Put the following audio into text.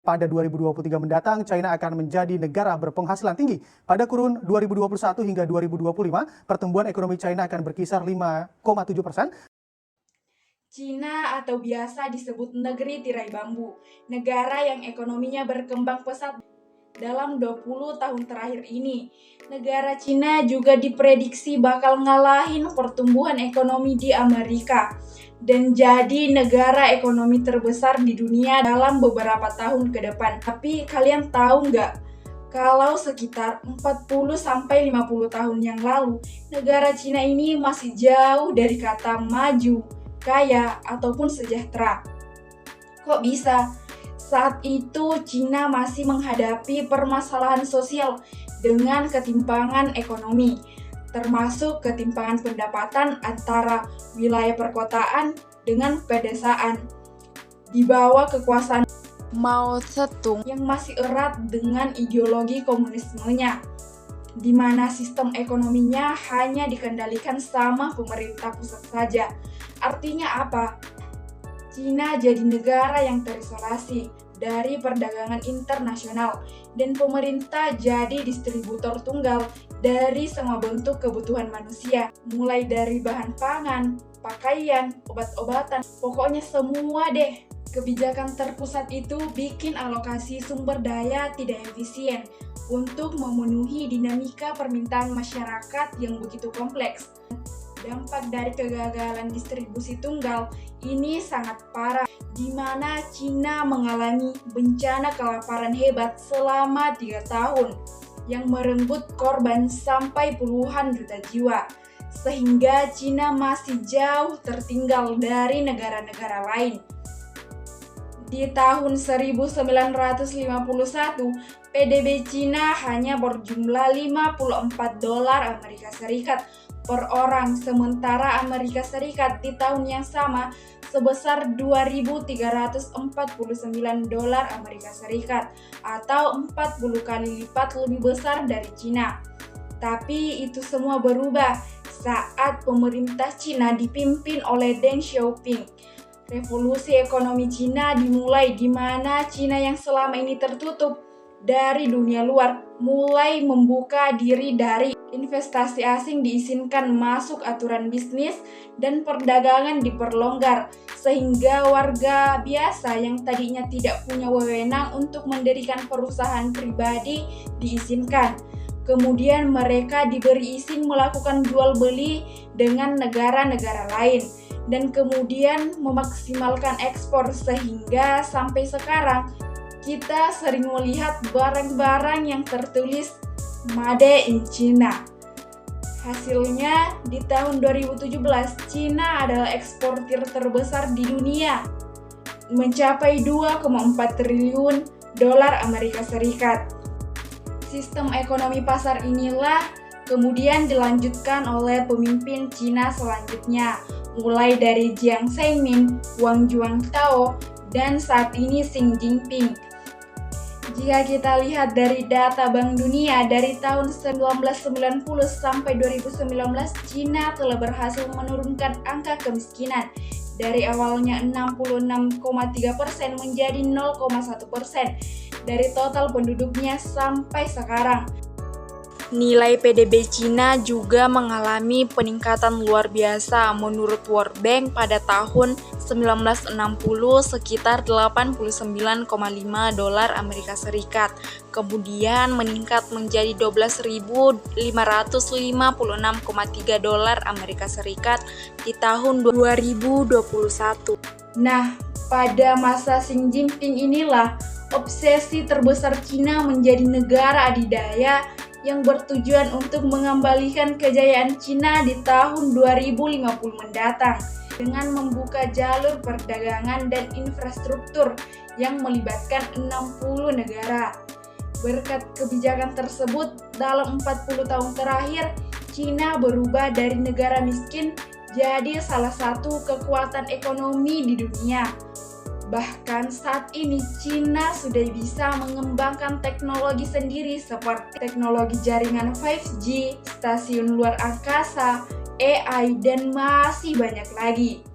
pada 2023 mendatang, China akan menjadi negara berpenghasilan tinggi. Pada kurun 2021 hingga 2025, pertumbuhan ekonomi China akan berkisar 5,7%. Cina atau biasa disebut negeri tirai bambu, negara yang ekonominya berkembang pesat dalam 20 tahun terakhir ini. Negara Cina juga diprediksi bakal ngalahin pertumbuhan ekonomi di Amerika dan jadi negara ekonomi terbesar di dunia dalam beberapa tahun ke depan. Tapi kalian tahu nggak? Kalau sekitar 40-50 tahun yang lalu, negara Cina ini masih jauh dari kata maju, kaya, ataupun sejahtera. Kok bisa? Saat itu Cina masih menghadapi permasalahan sosial dengan ketimpangan ekonomi, termasuk ketimpangan pendapatan antara wilayah perkotaan dengan pedesaan. Di bawah kekuasaan Mao Zedong yang masih erat dengan ideologi komunismenya, di mana sistem ekonominya hanya dikendalikan sama pemerintah pusat saja. Artinya apa? Cina jadi negara yang terisolasi dari perdagangan internasional dan pemerintah jadi distributor tunggal dari semua bentuk kebutuhan manusia, mulai dari bahan pangan, pakaian, obat-obatan, pokoknya semua deh. Kebijakan terpusat itu bikin alokasi sumber daya tidak efisien untuk memenuhi dinamika permintaan masyarakat yang begitu kompleks. Dampak dari kegagalan distribusi tunggal ini sangat parah, di mana Cina mengalami bencana kelaparan hebat selama 3 tahun yang merenggut korban sampai puluhan juta jiwa, sehingga Cina masih jauh tertinggal dari negara-negara lain. Di tahun 1951, PDB Cina hanya berjumlah $54 Amerika Serikat per orang, sementara Amerika Serikat di tahun yang sama sebesar $2.349 Amerika Serikat atau 40 kali lipat lebih besar dari Cina. Tapi itu semua berubah saat pemerintah Cina dipimpin oleh Deng Xiaoping. Revolusi ekonomi Cina dimulai di mana Cina yang selama ini tertutup dari dunia luar mulai membuka diri dari investasi asing, diizinkan masuk aturan bisnis dan perdagangan diperlonggar, sehingga warga biasa yang tadinya tidak punya wewenang untuk mendirikan perusahaan pribadi diizinkan. Kemudian mereka diberi izin melakukan jual beli dengan negara-negara lain dan kemudian memaksimalkan ekspor, sehingga sampai sekarang kita sering melihat barang-barang yang tertulis Made in China. Hasilnya di tahun 2017 China adalah eksportir terbesar di dunia, mencapai 2,4 triliun dolar Amerika Serikat. Sistem ekonomi pasar inilah kemudian dilanjutkan oleh pemimpin Cina selanjutnya, mulai dari Jiang Zemin, Wang Juantao, dan saat ini Xi Jinping. Jika kita lihat dari data Bank Dunia dari tahun 1990 sampai 2019, Cina telah berhasil menurunkan angka kemiskinan dari awalnya 66,3% menjadi 0,1% dari total penduduknya sampai sekarang. Nilai PDB Cina juga mengalami peningkatan luar biasa. Menurut World Bank pada tahun 1960 sekitar $89,5 Amerika Serikat, kemudian meningkat menjadi $12.556,3 Amerika Serikat di tahun 2021. Nah, pada masa Xi Jinping inilah obsesi terbesar Cina menjadi negara adidaya yang bertujuan untuk mengembalikan kejayaan Cina di tahun 2050 mendatang dengan membuka jalur perdagangan dan infrastruktur yang melibatkan 60 negara. Berkat kebijakan tersebut, dalam 40 tahun terakhir, Cina berubah dari negara miskin jadi salah satu kekuatan ekonomi di dunia. Bahkan saat ini Cina sudah bisa mengembangkan teknologi sendiri seperti teknologi jaringan 5G, stasiun luar angkasa, AI, dan masih banyak lagi.